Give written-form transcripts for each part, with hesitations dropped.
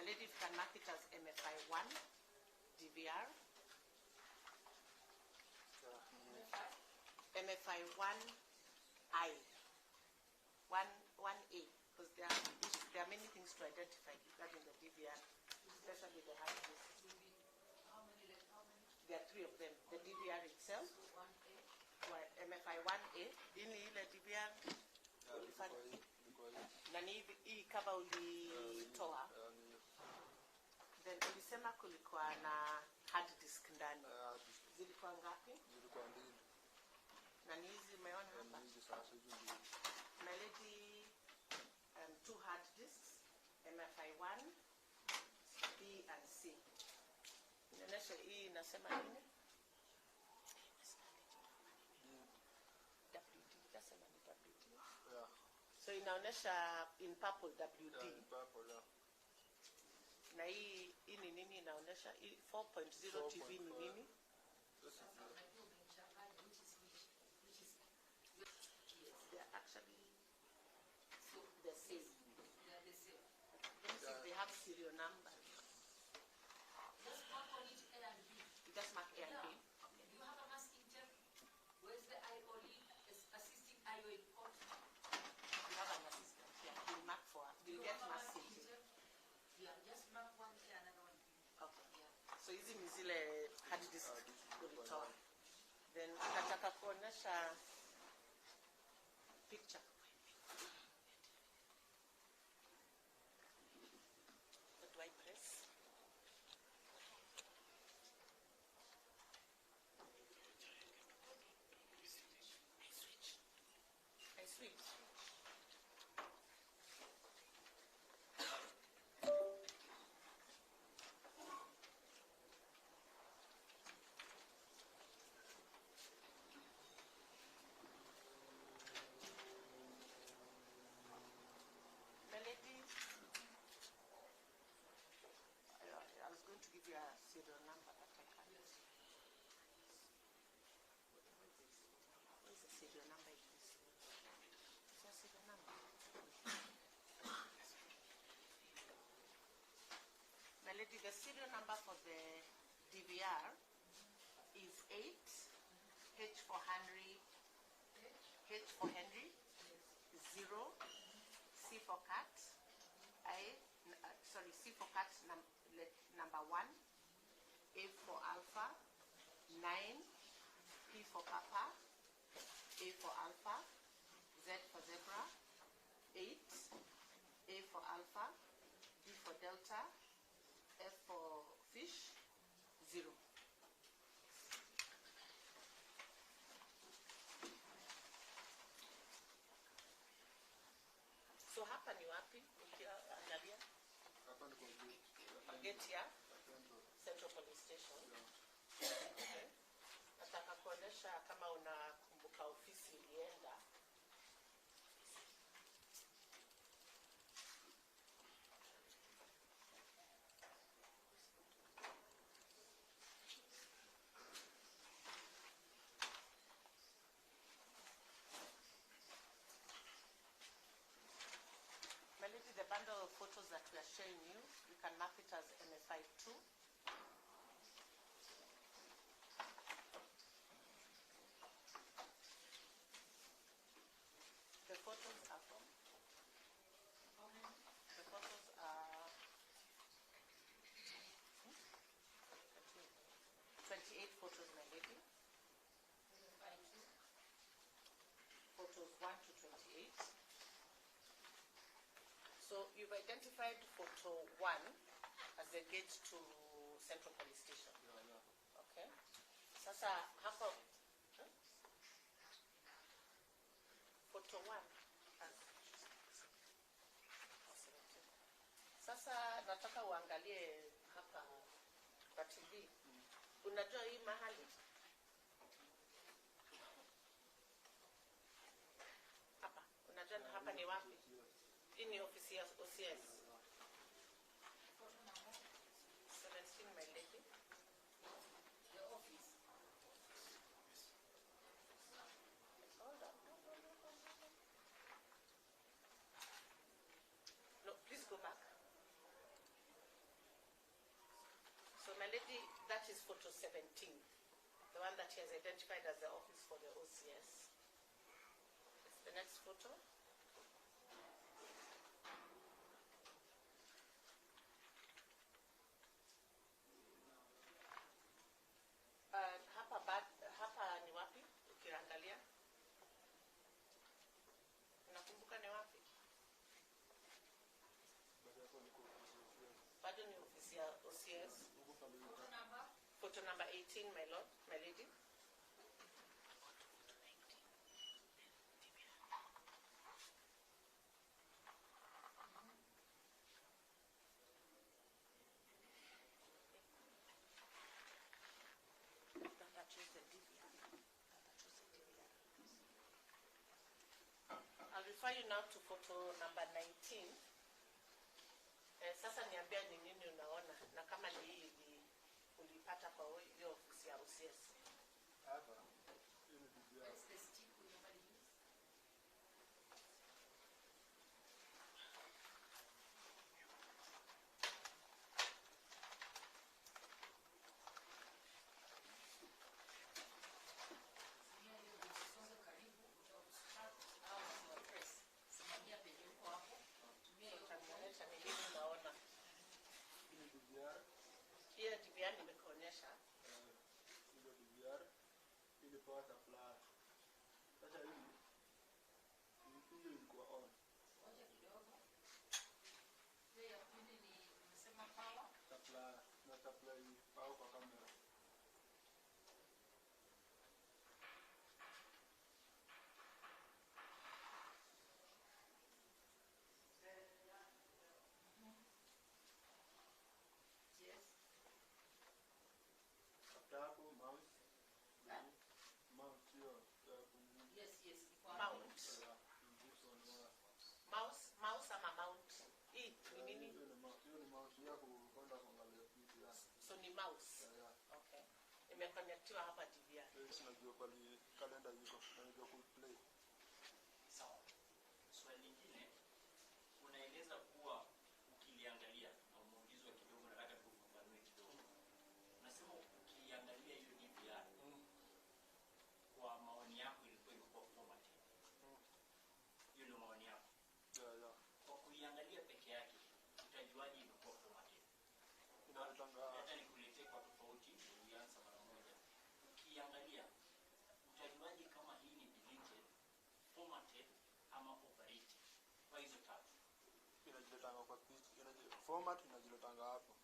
lady, if you can mark it as MFI1 DVR. MFI1I. 1A. Because there are many things to identify regarding the DVR, especially the hard disk. How many? There are 3 of them. The DVR itself, MFI1A, ini ile DVR ulifanya nani hii kama ulitoa, then ulisema kulikuwa na hard disk ndani. Zilikuwa ngapi? Zilikuwa 2. Nani hizi umeona hapa? My lady, 2 hard disks, MFI1, B and C. Inaonyesha hii inasema nini? WD, inasema ni WD. Yeah. So inaonyesha in purple WD. Yeah, in purple, yeah. Na hii ni nini inaonyesha? 4.0 TV ni nini? They are actually the same. They are the same. Let me see if they have serial numbers. Just mark on it A and B. You just mark A and B. Okay. Do you have a masking tape? Where's the IO lead? Assisting IO in port? You have an assistant. Yeah, we'll mark for us. We'll get masking tape. Yeah, just mark one A, another one B. Okay. Yeah. So hizi ni zile hard disk ulitoa. Then nataka kuonesha picture. What do I press? I switch. I was going to give you a serial number, but I can't. What is the serial number? Is there a serial number? My lady, the serial number for the DVR is 8, H for Henry, 0, C for cat, C for cat number 1, A for alpha, 9, P for papa, A for alpha, Z for zebra, 8, A for alpha, D for delta, F for fish, 0. So hapa ni wapi ukiangalia? Hapa ni kwa gate ya Central Police Station. Okay. Nataka kuonesha kama unakumbuka ofisi ilienda. The bundle of photos that we are showing you, you can mark it as MFI2. The photos are from? The photos are 28 photos, my lady. Photos 1 to 28. So you've identified photo 1 as the gate to Central Police Station. Yeah. Okay. Sasa hapa photo 1 sasa nataka uangalie hapa kwa TV. Unajua hii mahali? Hapa. Unajua hapa ni wapi? Hii ni ofisi ya OCS. 17, my lady. The office. Hold on. No, please go back. photo 17, the one that he has identified as the office for the OCS. It's the next photo. Hapa ni wapi ukiangalia? Unakumbuka ni wapi? Bado ni ofisi ya OCS. Photo number 18, my lord, my lady. I'll refer you now to photo number 19. Sasa niambia ni nini unaona na kama ni hii ulipata kwa hiyo ofisi ya OCS. Hapa hii ni bibi yao. Where's the stick we normally use? Simamia hiyo usonge karibu, utaobstruct au usiwapress. Simamia penye uko hapo. Tumia hiyo Utanionyesha ni nini unaona. Hii ni DVR. Hiyo DVR nimekuonyesha. Ndio DVR. Hii ni power supply. Sasa hii ilikuwa on. Ngoja kidogo. Hiyo ya pili ni unasema power. Supply na supply power kwa kamera. Yes. After hapo mouse. Mouse hiyo Yes, yes. Iko hapo. Mount. Mouse ama mount. Hii ni nini? Hiyo ni mouse ya kwenda kuangalia picha ya. So ni mouse. Okay. Imeconnectiwa hapa DVR. Sinajua pali kalenda iko najua ku play. Sawa. Swali lingine unaeleza kuwa ukiliangalia na umeulizwa kidogo, nataka tu ufafanue kidogo. Unasema ukiliangalia hiyo DVR kwa maoni yako ilikuwa imekuwa formatted. Hiyo ndio maoni yako. Kwa kuiangalia peke yake utajuaje imekuwa formatted? Hata nikuletee kwa tofauti ulianza mara moja. Ukiangalia utajuaje kama hii ni deleted, formatted ama overwritten? Kwa hizo tatu. Inajiletanga kwa picha, format inajiletanga hapo.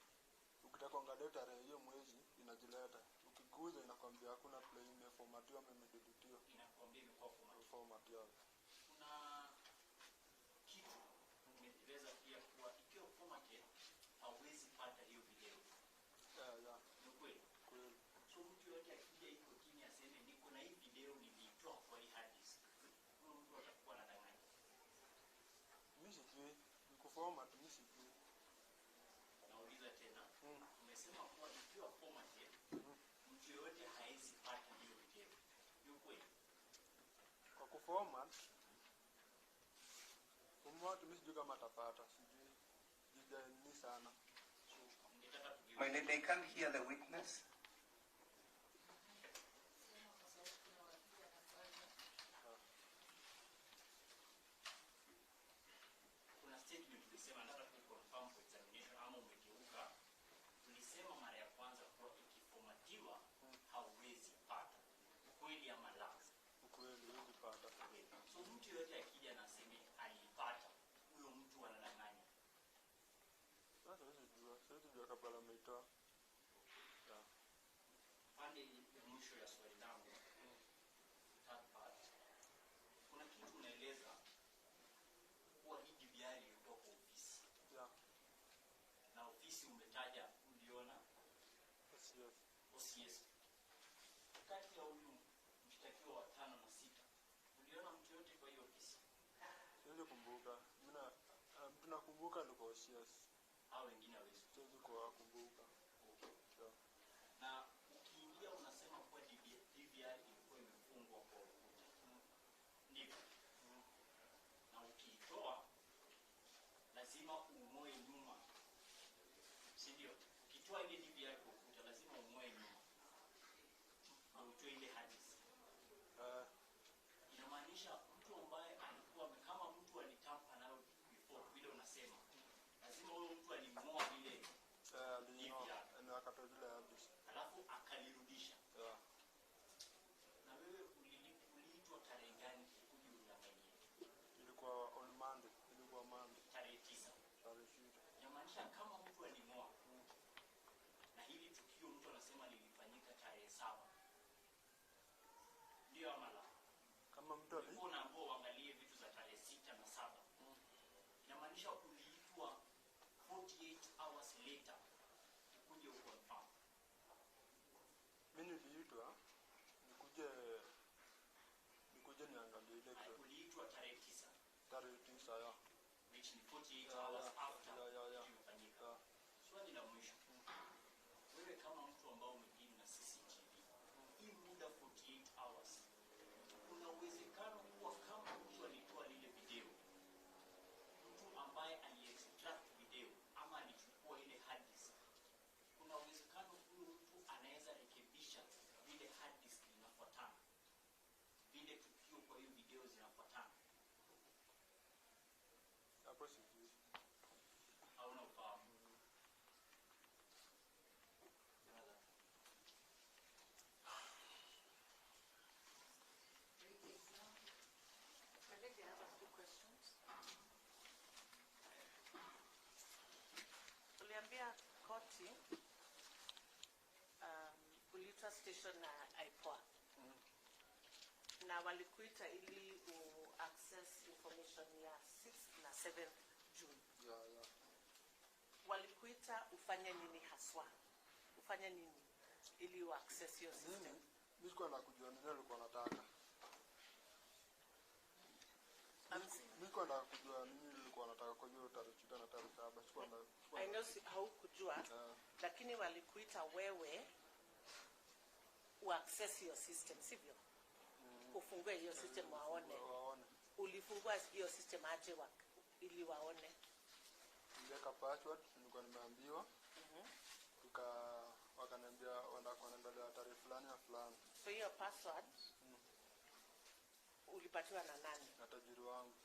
Ukitaka kuangalia tarehe hiyo mwezi inajileta. Ukiguza inakwambia hakuna play imeformatiwa ama imedeletiwa. Inakuambia imekuwa formatted. Format yao. Kuna kitu umeeleza pia kuwa ikiwa formatted hauwezi pata hiyo video. Ni kweli? Kweli. So mtu yote akija iko chini aseme niko na hii video niliitoa kwa hii hard disk, huyo mtu atakuwa anadanganya. Mimi sijui niko format, mimi sijui. Nauliza tena. Umesema kuwa ikiwa formatted mtu yote haezi pata hiyo video. Ni kweli? Kwa kuformat mimi sijui kama atapata, sijui. Jijani sana. Ningetaka tujue. My lady, they can't hear the witness. Sema kwa sababu kuna wakili anafanya. Kuna statement tulisema nataka ku confirm for examination ama umegeuka. Tulisema mara ya kwanza kuwa ikiformatiwa hauwezi pata. Kweli ama la? Kweli hizi pata. Kweli. So mtu yote akija na aseme alipata, huyo mtu anadanganya. Sasa siwezi jua kabla ameitoa. Pande ya mwisho ya swali langu, third part, kuna kitu unaeleza kuwa hii DVR ilikuwa kwa ofisi. Na ofisi umetaja uliona OCS. Kati ya huyu mshtakiwa wa 5 na 6, uliona mtu yote kwa hiyo ofisi? Siwezi kumbuka. Tunakumbuka ni kwa OCS. Hao wengine hawezi. Siwezi kuwakumbuka. Na ukiingia unasema kuwa DVR ilikuwa imefungwa kwa ukuta. Ndivyo. Na ukiitoa lazima ung'oe nyuma. Si ndio? Ukitoa ile DVR kwa ukuta lazima ung'oe nyuma. mtu alimng'oa ile Alino yake. na akatoa zile habits. alafu akalirudisha. Yeah. Na wewe uliitwa tarehe gani uje unyang'anyie? Ilikuwa on Monday, ilikuwa Monday. Tarehe 9. Tarehe 6. Inamaanisha kama mtu aling'oa na hili tukio mtu anasema lilifanyika tarehe 7. Ndio ama la? Kama mtu ali Ulikuwa unaambiwa uangalie vitu za tarehe 6 na 7. Inamaanisha uliitwa 48 hours later ukuje uconfirm. mimi niliitwa nikuje niangalie ile kitu. Uliitwa tarehe 9 Tarehe 9 ya. which ni 48 hours after Yeah. kimefanyika. Yeah. Swali la mwisho. Wewe kama mtu ambao umedili na CCTV, hii muda 48 hours, kuna uwezekano kuwa kama mtu alitoa lile video, mtu ambaye aliextract video ama alichukua ile hard disk, kuna uwezekano huyo mtu anaweza rekebisha vile hard disk inafuatana, vile tukio kwa hiyo video zinafuatana. Hapo sijui. Hauna ufahamu. My lady, I have a few questions. Uliambia koti uliitwa station na IPOA na walikuita ili access information ya 6th na 7th June. Yeah. Walikuita ufanye nini haswa? Ufanye nini ili access hiyo system? Mimi sikuwa nakujua nini nilikuwa nataka. Nilikuwa nakujua nini nilikuwa nataka kwa hiyo tarehe 6 na tarehe 7. Sikuwa na I know haukujua, lakini walikuita wewe access hiyo system, sivyo? Ufungue hiyo system waone. Ulifungua hiyo system aje ili waone? Niliweka password, nilikuwa nimeambiwa. Wakaniambia wanaangalia tarehe fulani na fulani. So hiyo password ulipatiwa na nani? Na tajiri wangu.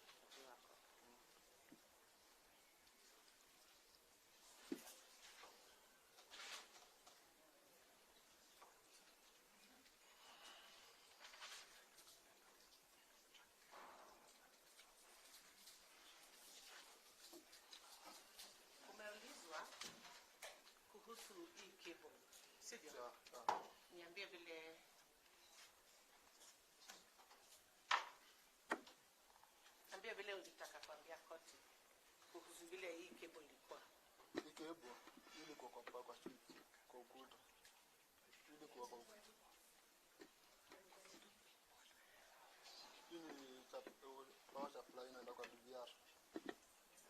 Umeulizwa kuhusu hii cable, sivyo? Yeah. Niambie vile ulitaka kuambia koti kuhusu vile hii cable ilikuwa. Hii cable ilikuwa kwa street, kwa ukuta. Ilikuwa kwa ukuta. Hii ni power supply inaenda kwa DVR.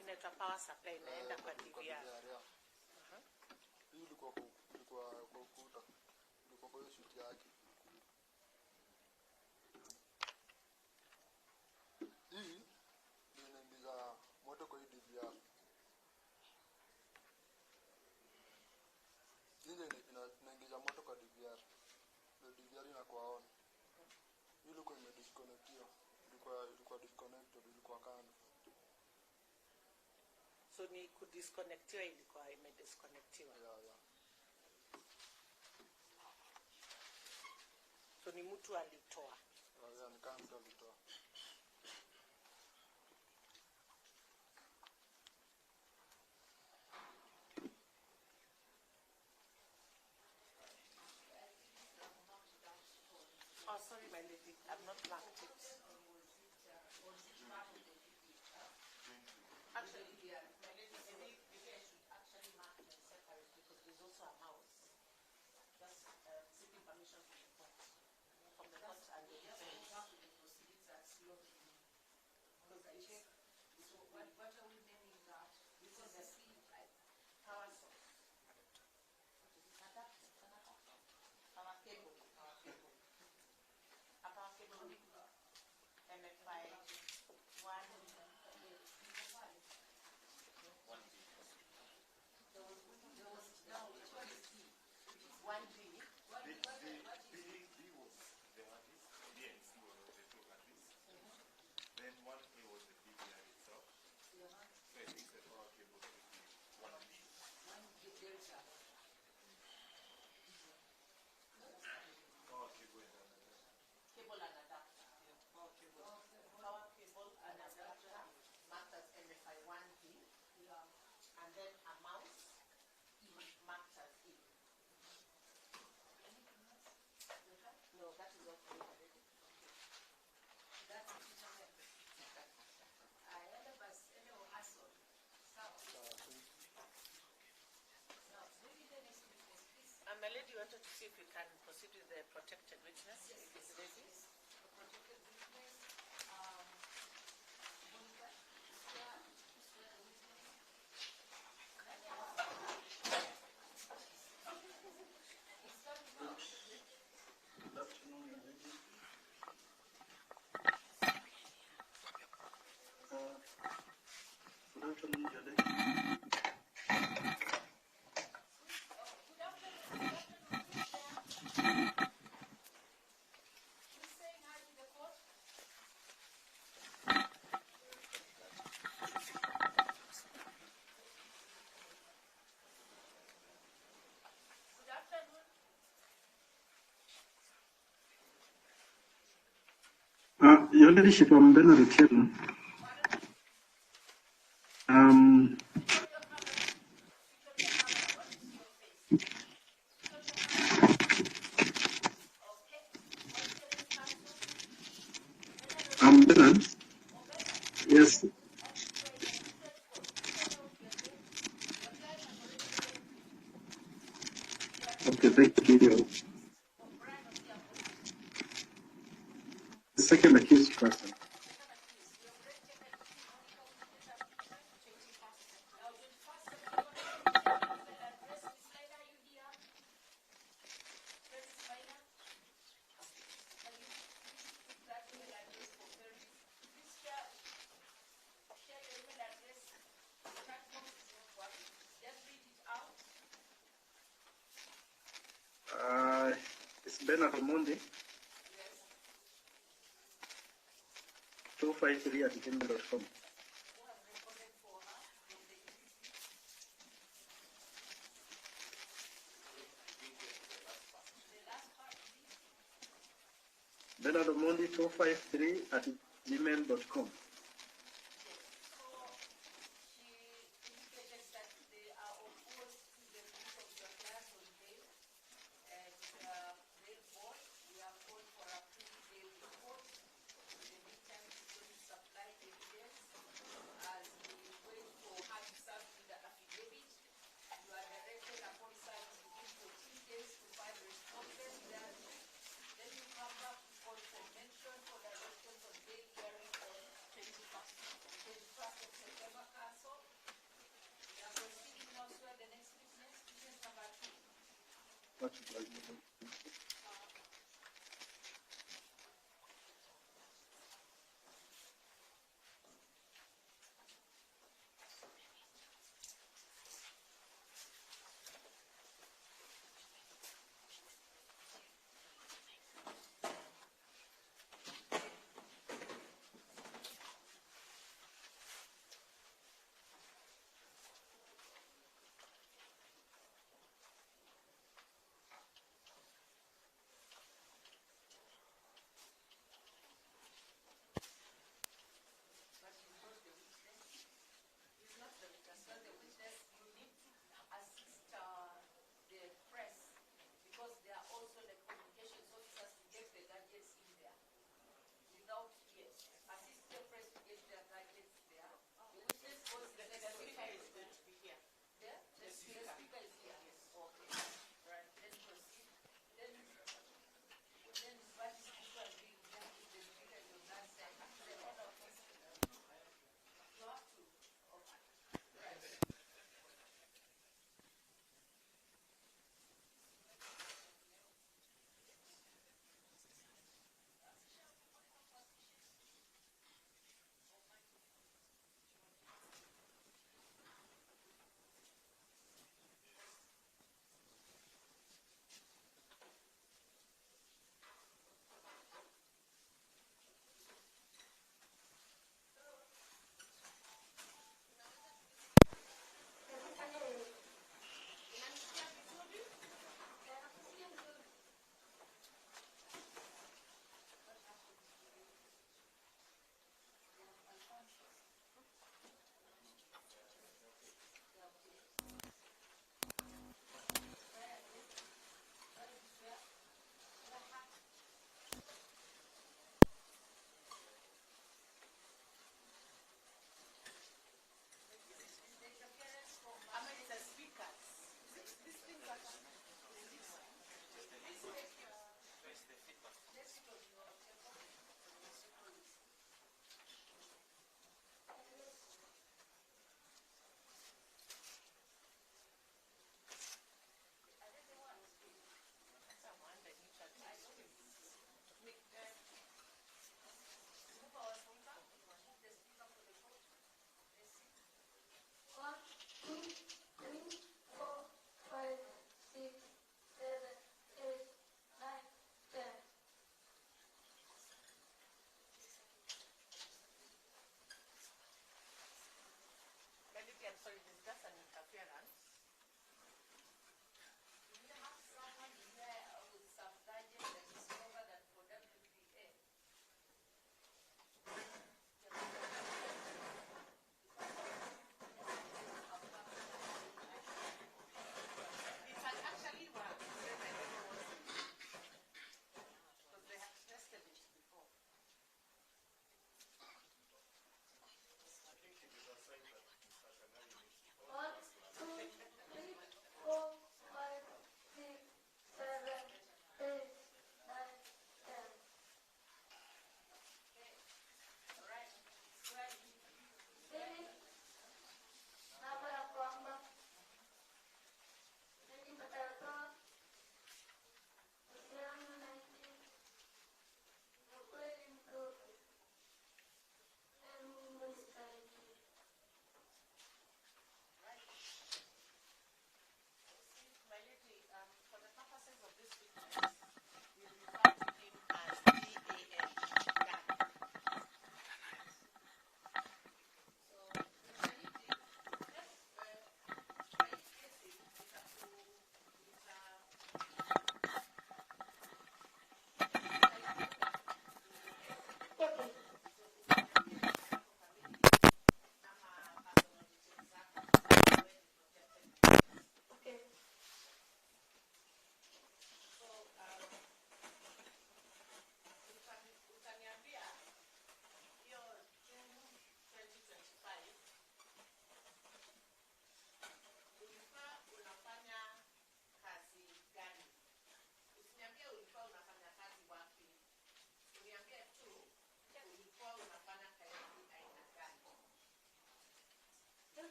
Inaitwa power supply inaenda kwa DVR. Yeah. Hii ilikuwa kwa ukuta. Ilikuwa kwa sheet yake. Hii inaingiza moto kwa hii DVR. Hii inaingiza moto kwa DVR. Ndio DVR inakuwa on. Hii ilikuwa imedisconnectiwa. Ilikuwa disconnected, ilikuwa kando. So ni kudisconnectiwa, ilikuwa imedisconnectiwa. Yeah. So ni mtu alitoa. Yeah, ni kama mtu alitoa. Oh, sorry, my lady, I've not marked it. Actually, my lady, maybe I should actually mark them separate because there's also a mouse. Just seeking permission from the court and the defense. So what are we naming that? This is a power source. Power cable. A power cable. MFI 1D. B was the hard disk, B and C were the two hard disks. Then 1A was the DVR itself. see if we can proceed with the protected witness, if it's ready. The protected witness, Monica, swear the witness. Good afternoon, Your Lady. Good afternoon, Your Lady. Who's saying hi to the court? Good afternoon. Your Ladyship, I'm Bernard Otieno. I'm Bernard. Yes. Okay, thank you. The second accused person. It's Bernard Omondi. 253@gmail.com. Bernard Omondi 253@gmail.com. What would you like to do?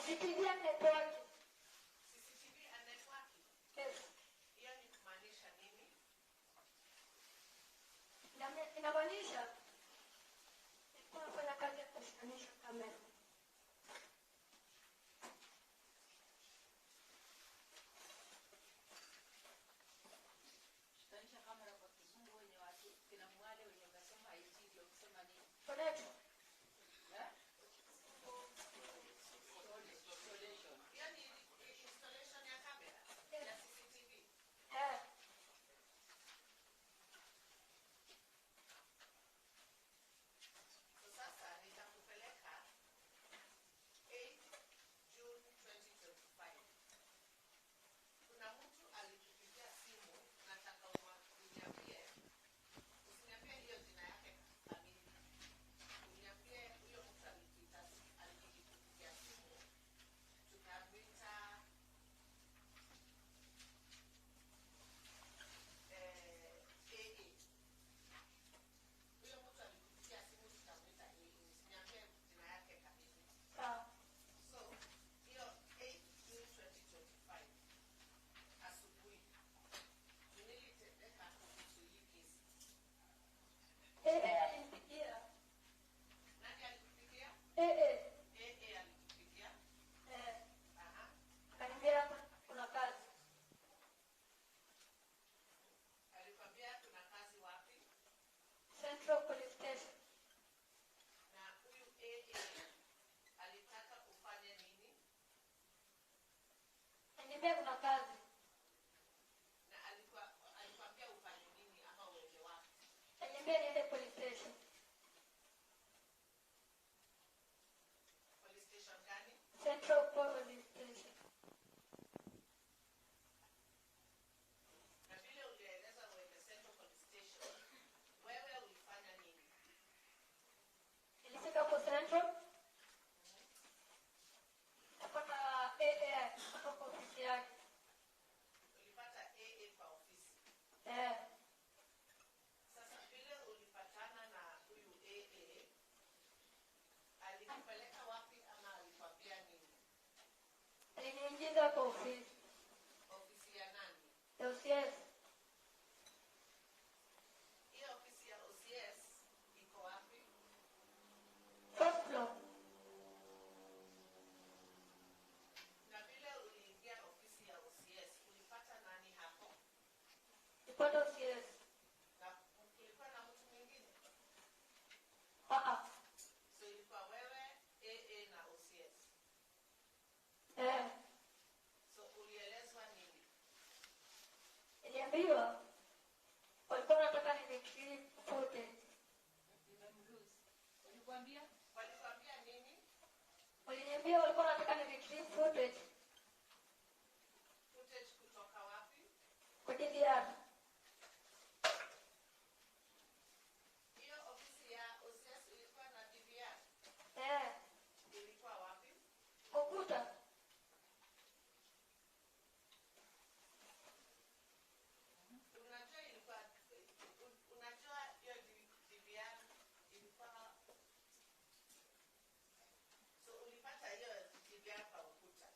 CCTV and networking. CCTV and networking. Yes. Hiyo ni kumaanisha nini? Inamaanisha tunafanya kazi ya kushikanisha kamera. Shikanisha kamera kwa kizungu wenye watu kina mwale wenye unasoma IT ndio kusema nini? Connect. Installation. Hiyo ni installation ya kamera ya CCTV. So sasa nitakupeleka 8 June 2025. Kuna mtu alikupigia simu, nataka uniambie, usiniambie hiyo jina yake kamili. Uniambie huyo mtu alikupigia simu, tukamwita AA. Huyo mtu alikupigia simu, tukamwita AA. Usiniambie jina yake kamili. So, hiyo 8 June 2025 asubuhi nilitendeka kuhusu hii kesi. Alinipigia. Nani alikupigia? AA alikupigia. Aha. Akaniambia kuna kazi. Alikwambia kuna kazi wapi? Central Police Station. Na huyu AA alitaka ufanye nini? Akaniambia kuna kazi. Na alikwambia ufanye nini ama uende wapi? Akaniambia niende police station. Police station gani? Central Police Station. Na vile ulieleza uende Central Police Station, wewe ulifanya nini? Nilifika kwa Central. Napata AA kutoka ofisi yake. Ulipata AA kwa ofisi. Sasa vile ulipatana na huyu AA, alikupeleka wapi ama alikwambia nini? Aliniingiza kwa ofisi. Ofisi ya nani? Ya OCS. Hiyo ofisi ya OCS iko wapi? First floor. Na vile uliingia ofisi ya OCS, ulipata nani hapo? Nilipata OCS. Na kulikuwa na mtu mwingine? So ilikuwa wewe, AA na OCS. So ulielezwa nini? Niliambiwa walikuwa wanataka niretrieve footage. Nimemlose. Walikwambia? Walikwambia nini? Waliniambia walikuwa wanataka niretrieve footage Footage kutoka wapi? kwa DVR. Hiyo ofisi ya OCS ilikuwa na DVR. Ilikuwa wapi? Ukuta. Unajua ilikuwa unajua hiyo DVR ilikuwa, so ulipata hiyo DVR kwa ukuta.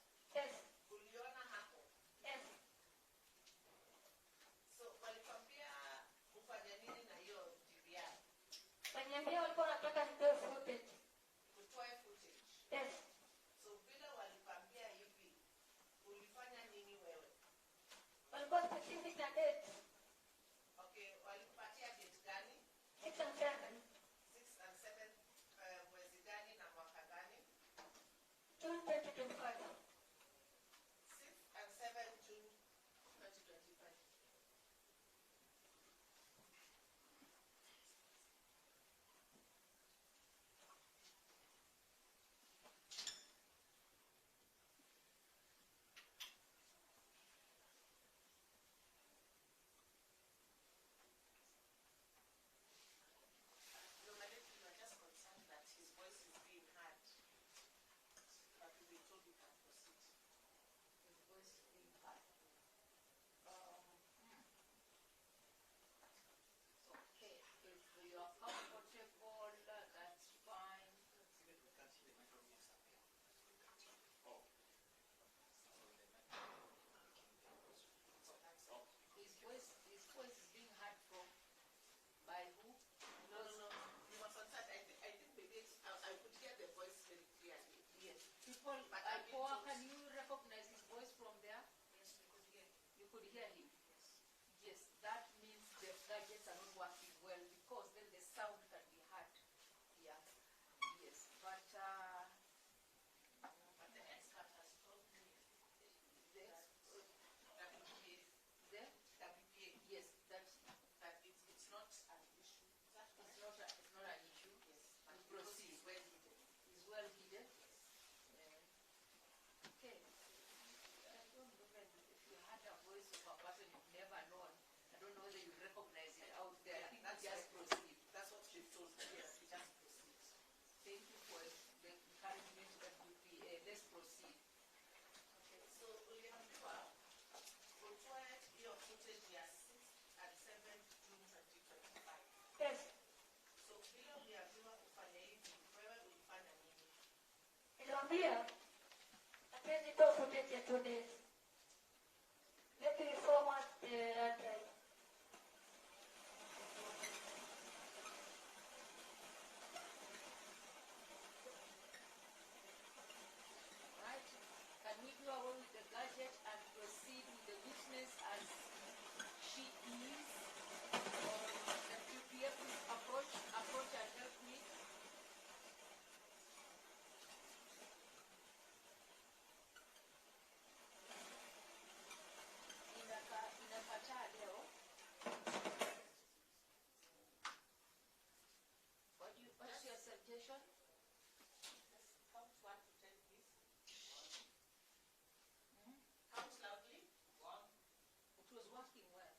Nikamwambia hatuwezi toa footage ya 2 days. Let me format the hard drive. Right? Can we do away with the gadget and proceed with the witness as she is? Or the PPF please approach and help me. Inakataa leo. What's your suggestion? Count 1 to 10, please. Count loudly. It was working well.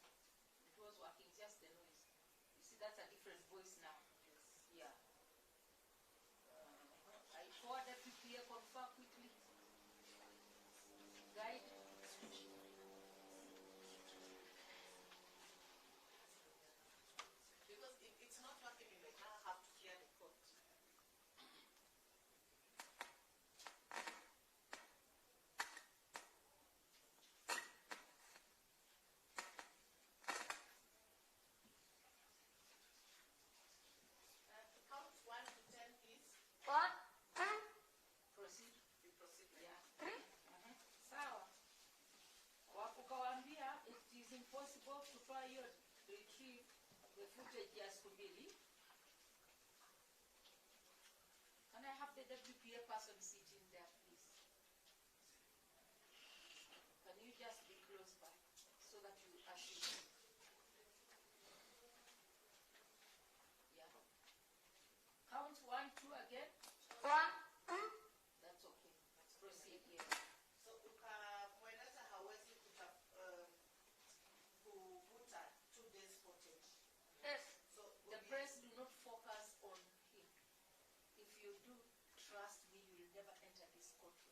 It was working, just the noise. You see, that's a different voice now. Yeah. I forwarded PPA confirm quickly. Guide. Because if it's not working, you may now have to clear the code. Count 1 to 10, please. 1, 2, Proceed. We proceed. Yeah. 3. Sawa. Ukawaambia it is impossible to try your retrieve the footage ya siku mbili. Can I have the WPA person sitting there, please? Can you just be close by so that you assist? Yeah. Count 1, 2 again. 1, 2. That's okay. Proceed. Yeah. So ukamweleza hawezi kuvuta 2 days footage. Yes. So The press do not focus on him. If you do, trust me, you will never enter this courtroom.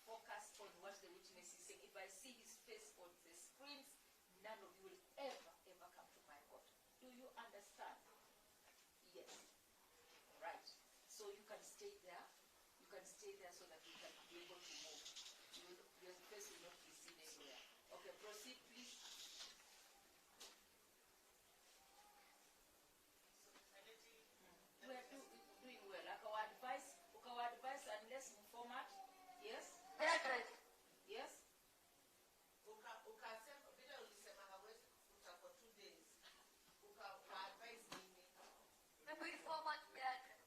Focus on what the witness is saying. If I see his face on the screens, none of you will ever come to my court. Do you understand? Yes. Right. So you can stay there. You can stay there so that you can be able to move. Your face will not be seen anywhere. Okay, proceed, please. We are doing well. Ukawa advise unless format. Yes? The hard drive. Yes? ukasema vile ulisema hawezi kuvuta for 2 days. Ukaadvise nini? Maybe we format the hard drive.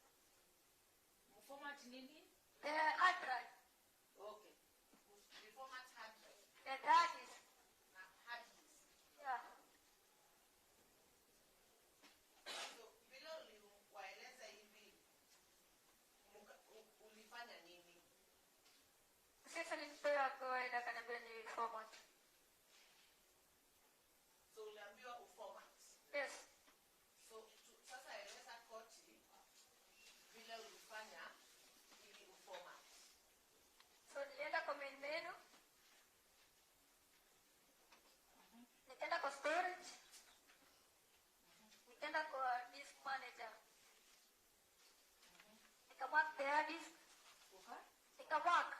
Format nini? The hard drive. Okay. The format hard drive The hard disk. na hard disk. Yeah. So vile uliwaeleza hivi ulifanya nini? Sasa nilipewa kawaida kaniambia ni format. So uliambiwa uformat. Yes. So sasa eleza koti vile ulifanya ili uformat. So nilienda kwa main menu. Nikaenda kwa storage. Nikaenda kwa disk manager. Nikamark the hard disk. Okay? Nikamark.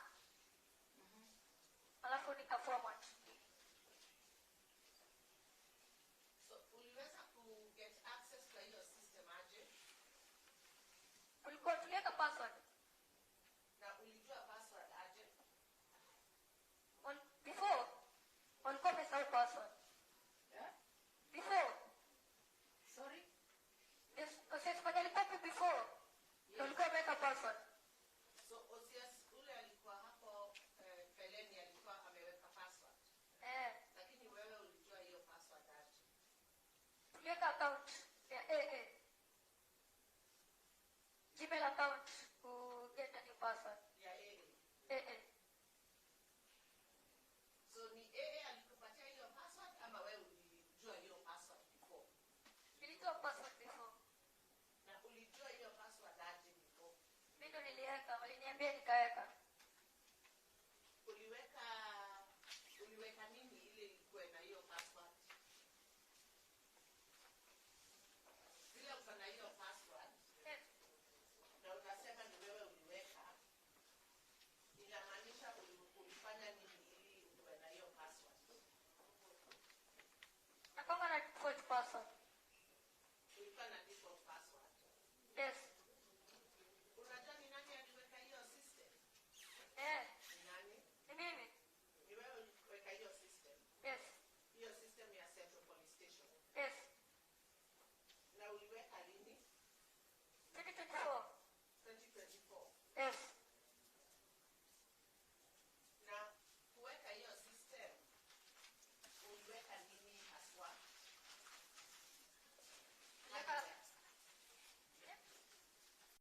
Alafu nikaformat. So uliweza ku get access kwa hiyo system aje? Kulikuwa tuliweka password. Na ulijua password aje? Before, walikuwa wamesahau password. Yeah? Before, Sorry? yes, fanya copy before. Walikuwa wameweka password. So OCS ule alikuwa hapo peleni alikuwa ameweka password. Lakini wewe ulijua hiyo password aje? Tuliweka account ya AA. Gmail account to get a new password.